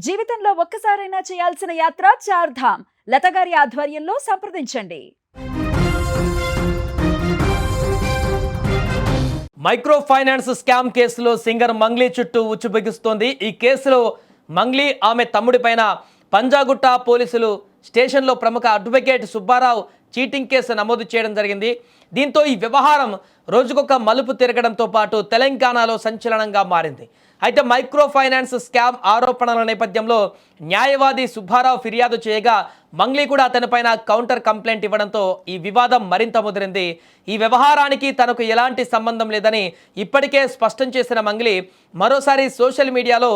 జీవితంలో ఒక్కసారైనా చేయాల్సిన యాత్ర చార్ధామ్. లతగారి ఆధ్వర్యంలో సంప్రదించండి. మైక్రో ఫైనాన్స్ స్కామ్ కేసులో సింగర్ మంగ్లీ చుట్టూ ఉచ్చుబిగుస్తోంది. ఈ కేసులో మంగ్లీ ఆమె తమ్ముడి పైన పంజాగుట్ట పోలీసులు స్టేషన్లో ప్రముఖ అడ్వకేట్ సుబ్బారావు చీటింగ్ కేసు నమోదు చేయడం జరిగింది. దీంతో ఈ వ్యవహారం రోజుకొక మలుపు తిరగడంతో పాటు తెలంగాణలో సంచలనంగా మారింది. అయితే మైక్రో ఫైనాన్స్ స్కామ్ ఆరోపణల నేపథ్యంలో న్యాయవాది సుబ్బారావు ఫిర్యాదు చేయగా మంగ్లీ కూడా అతనిపైన కౌంటర్ కంప్లైంట్ ఇవ్వడంతో ఈ వివాదం మరింత ముదిరింది. ఈ వ్యవహారానికి తనకు ఎలాంటి సంబంధం లేదని ఇప్పటికే స్పష్టం చేసిన మంగ్లీ మరోసారి సోషల్ మీడియాలో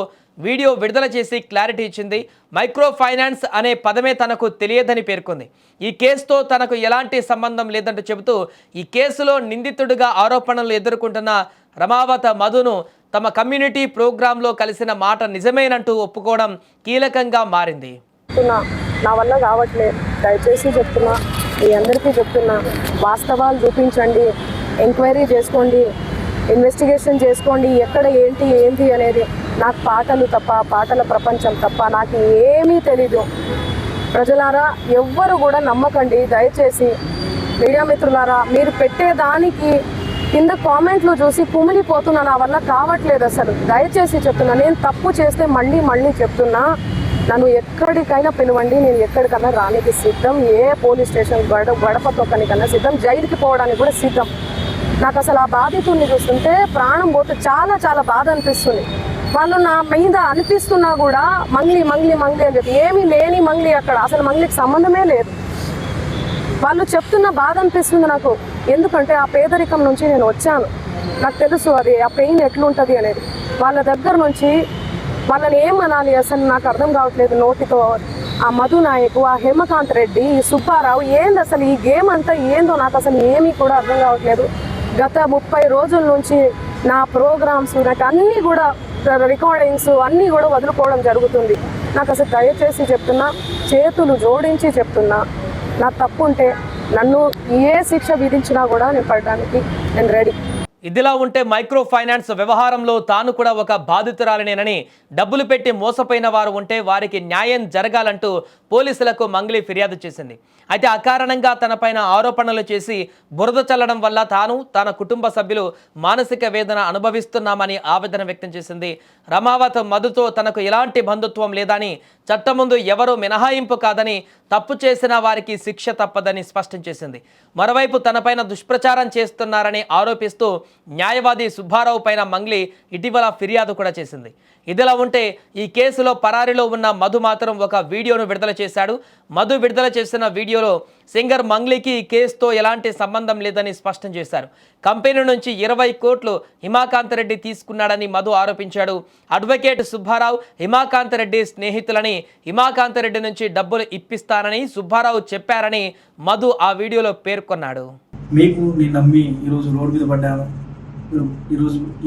వీడియో విడుదల చేసి క్లారిటీ ఇచ్చింది. మైక్రో ఫైనాన్స్ అనే పదమే తనకు తెలియదని పేర్కొంది. ఈ కేసుతో తనకు ఎలాంటి సంబంధం లేదంటూ చెబుతూ ఈ కేసులో నిందితుడిగా ఆరోపణలు ఎదుర్కొంటున్న రమావత మధును తమ కమ్యూనిటీ ప్రోగ్రాంలో కలిసిన మాట నిజమేనంటూ ఒప్పుకోవడం కీలకంగా మారింది. నా వల్ల కావట్లేదు, దయచేసి చెప్తున్నా, మీ అందరికీ చెప్తున్నా, వాస్తవాలు చూపించండి, ఎంక్వైరీ చేసుకోండి, ఇన్వెస్టిగేషన్ చేసుకోండి, ఎక్కడ ఏంటి అనేది. నాకు పాటలు తప్ప, పాటల ప్రపంచం తప్ప నాకు ఏమీ తెలీదు. ప్రజలారా ఎవ్వరు కూడా నమ్మకండి, దయచేసి. మీడియా మిత్రులారా, మీరు పెట్టేదానికి కింద కామెంట్లు చూసి కుమిలిపోతున్నా, నా వల్ల కావట్లేదు అసలు. దయచేసి చెప్తున్నా, నేను తప్పు చేస్తే మళ్ళీ చెప్తున్నా, నన్ను ఎక్కడికైనా పిలవండి, నేను ఎక్కడికన్నా రానికి సిద్ధం. ఏ పోలీస్ స్టేషన్ గడప తొక్కనికన్నా సిద్ధం, జైలుకి పోవడానికి కూడా సిద్ధం. నాకు అసలు ఆ బాధితుడిని చూస్తుంటే ప్రాణం పోతే చాలా బాధ అనిపిస్తుంది. వాళ్ళు నా మీద అనిపిస్తున్నా కూడా మంగ్లీ అని చెప్పి, ఏమీ లేని మంగ్లీ అక్కడ, అసలు మంగ్లీకి సంబంధమే లేదు. వాళ్ళు చెప్తున్న బాధ అనిపిస్తుంది నాకు. ఎందుకంటే ఆ పేదరికం నుంచి నేను వచ్చాను, నాకు తెలుసు అది ఆ పెయిన్ ఎట్లుంటుంది అనేది. వాళ్ళ దగ్గర నుంచి వాళ్ళని ఏమనాలి అసలు నాకు అర్థం కావట్లేదు నోటితో. ఆ మధు నాయకు, ఆ హేమకాంత్ రెడ్డి, ఈ సుబ్బారావు, ఏంది అసలు ఈ గేమ్ అంతా ఏందో నాకు అసలు ఏమీ కూడా అర్థం కావట్లేదు. గత 30 రోజుల నుంచి నా ప్రోగ్రామ్స్, నాకు అన్నీ కూడా రికార్డింగ్స్ అన్నీ కూడా వదులుకోవడం జరుగుతుంది. నాకు అసలు దయచేసి చెప్తున్నా, చేతులు జోడించి చెప్తున్నా, నా తప్పు ఉంటే నన్ను ఏ శిక్ష విధించినా కూడా నేను పడడానికి నేను రెడీ. ఇదిలా ఉంటే మైక్రో ఫైనాన్స్ వ్యవహారంలో తాను కూడా ఒక బాధితురాలినేనని, డబ్బులు పెట్టి మోసపోయిన వారు ఉంటే వారికి న్యాయం జరగాలంటూ పోలీసులకు మంగ్లీ ఫిర్యాదు చేసింది. అయితే అకారణంగా తనపైన ఆరోపణలు చేసి బురద చల్లడం వల్ల తాను, తన కుటుంబ సభ్యులు మానసిక వేదన అనుభవిస్తున్నామని ఆవేదన వ్యక్తం చేసింది. రమావత్ మధుతో తనకు ఎలాంటి బంధుత్వం లేదని, చట్టం ముందు ఎవరూ మినహాయింపు కాదని, తప్పు చేసిన వారికి శిక్ష తప్పదని స్పష్టం చేసింది. మరోవైపు తనపైన దుష్ప్రచారం చేస్తున్నారని ఆరోపిస్తూ న్యాయవాది సుబ్బారావు పైన మంగ్లీ ఇటీవల ఫిర్యాదు కూడా చేసింది. ఇదిలా ఉంటే ఈ కేసులో పరారీలో ఉన్న మధు మాత్రం ఒక వీడియోను విడుదల చేశాడు. మధు విడుదల చేసిన వీడియోలో సింగర్ మంగ్లీకి ఈ కేసుతో ఎలాంటి సంబంధం లేదని స్పష్టం చేశారు. కంపెనీ నుంచి 20 కోట్లు హిమాకాంత్ రెడ్డి తీసుకున్నాడని మధు ఆరోపించాడు. అడ్వకేట్ సుబ్బారావు హిమాకాంత్ రెడ్డి స్నేహితులని, హిమాకాంత్ రెడ్డి నుంచి డబ్బులు ఇప్పిస్తానని సుబ్బారావు చెప్పారని మధు ఆ వీడియోలో పేర్కొన్నాడు. మీకు నేను నమ్మి ఈరోజు రోడ్డు మీద పడ్డాను.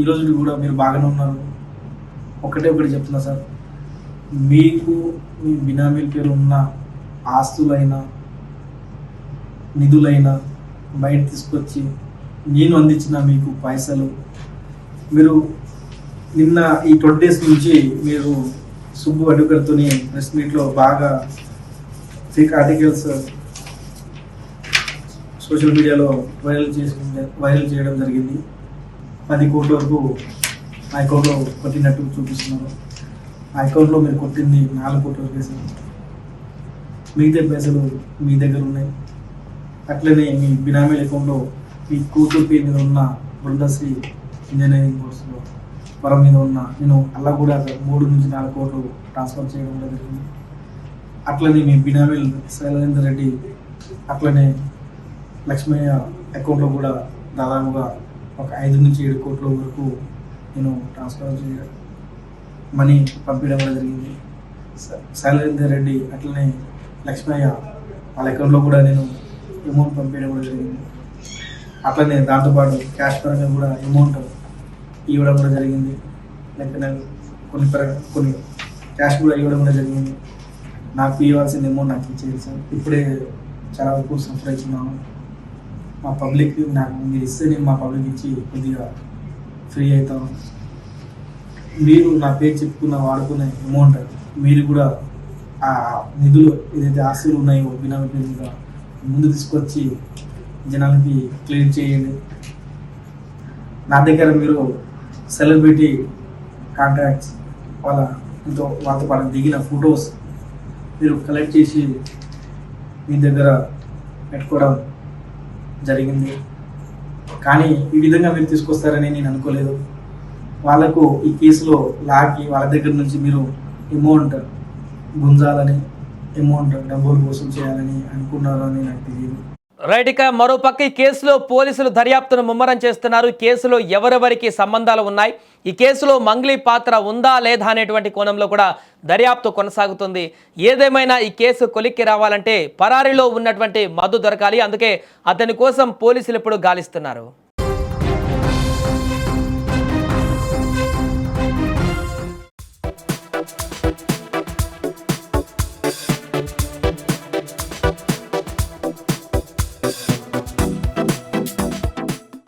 ఈరోజు కూడా మీరు బాగానే ఉన్నారు. ఒకటి చెప్తున్నా సార్, మీకు మీ బినామీల పేరు ఉన్న ఆస్తులైనా నిధులైనా బయట తీసుకొచ్చి నేను అందించిన మీకు పైసలు, మీరు నిన్న ఈ 20 days నుంచి మీరు సుబ్బు అడ్వకేట్తో ప్రెస్ మీట్లో బాగా ఫేక్ ఆర్టికల్స్ సోషల్ మీడియాలో వైరల్ చేయడం జరిగింది. 10 కోట్ల వరకు ఆ అకౌంట్లో కొట్టినట్టు చూపిస్తున్నారు. ఆ అకౌంట్లో మీరు కొట్టింది 4 కోట్ల వరకు వేసారు. మిగతా పైసలు మీ దగ్గర ఉన్నాయి. అట్లనే మీ బినామీల అకౌంట్లో మీ కూతురు పేరు మీద ఉన్న బృందశ్రీ ఇంజనీరింగ్ కోర్సులో వరం మీద ఉన్న నేను అలా కూడా 3 నుంచి 4 కోట్లు ట్రాన్స్ఫర్ చేయడం జరిగింది. అట్లనే మీ బినామీలు శైలేందర్ రెడ్డి, అట్లనే లక్ష్మయ్య అకౌంట్లో కూడా దాదాపుగా ఒక 5 నుంచి 7 కోట్ల వరకు నేను ట్రాన్స్ఫర్ చేయడం మనీ పంపించడం కూడా జరిగింది. శైలేందర్ రెడ్డి అట్లనే లక్ష్మయ్య వాళ్ళ అకౌంట్లో కూడా నేను అమౌంట్ పంపించడం కూడా జరిగింది. అట్లనే దాంతోపాటు క్యాష్ పరంగా కూడా అమౌంట్ ఇవ్వడం కూడా జరిగింది. లేకపోతే కొన్ని క్యాష్ కూడా ఇవ్వడం కూడా జరిగింది. నాకు ఇవ్వాల్సిన అమౌంట్ నాకు ఇచ్చేది సార్. ఇప్పుడే చాలా వరకు సఫర్ అవుతున్నాను. మా పబ్లిక్ నాకు మీరు ఇస్తే నేను మా పబ్లిక్ ఇచ్చి కొద్దిగా ఫ్రీ అవుతాను. మీరు నా పేరు చెప్పుకున్న వాడుకునే అమౌంట్ మీరు కూడా ఆ నిధులు ఏదైతే ఆస్తులు ఉన్నాయో బినామీ పేరు మీద ముందు తీసుకొచ్చి జనాలకి క్లియర్ చేయండి. నా దగ్గర మీరు సెలబ్రిటీ కాంటాక్ట్స్ వాళ్ళతో పాటు దిగిన ఫొటోస్ మీరు కలెక్ట్ చేసి మీ దగ్గర పెట్టుకోవడం జరిగింది. కానీ ఈ విధంగా మీరు తీసుకొస్తారని నేను అనుకోలేదు. వాళ్ళకు ఈ కేసులో లాగి వాళ్ళ దగ్గర నుంచి మీరు అమౌంట్ గుంజాలని, అమౌంట్ డబ్బులు వసూలు చేయాలని అనుకున్నారు అని నాకు తెలియదు. రైట్, ఇక మరోపక్క ఈ కేసులో పోలీసులు దర్యాప్తును ముమ్మరం చేస్తున్నారు. ఈ కేసులో ఎవరెవరికి సంబంధాలు ఉన్నాయి, ఈ కేసులో మంగ్లీ పాత్ర ఉందా లేదా అనేటువంటి కోణంలో కూడా దర్యాప్తు కొనసాగుతుంది. ఏదేమైనా ఈ కేసు కొలిక్కి రావాలంటే పరారీలో ఉన్నటువంటి మధు దొరకాలి. అందుకే అతని కోసం పోలీసులు ఇప్పుడు గాలిస్తున్నారు.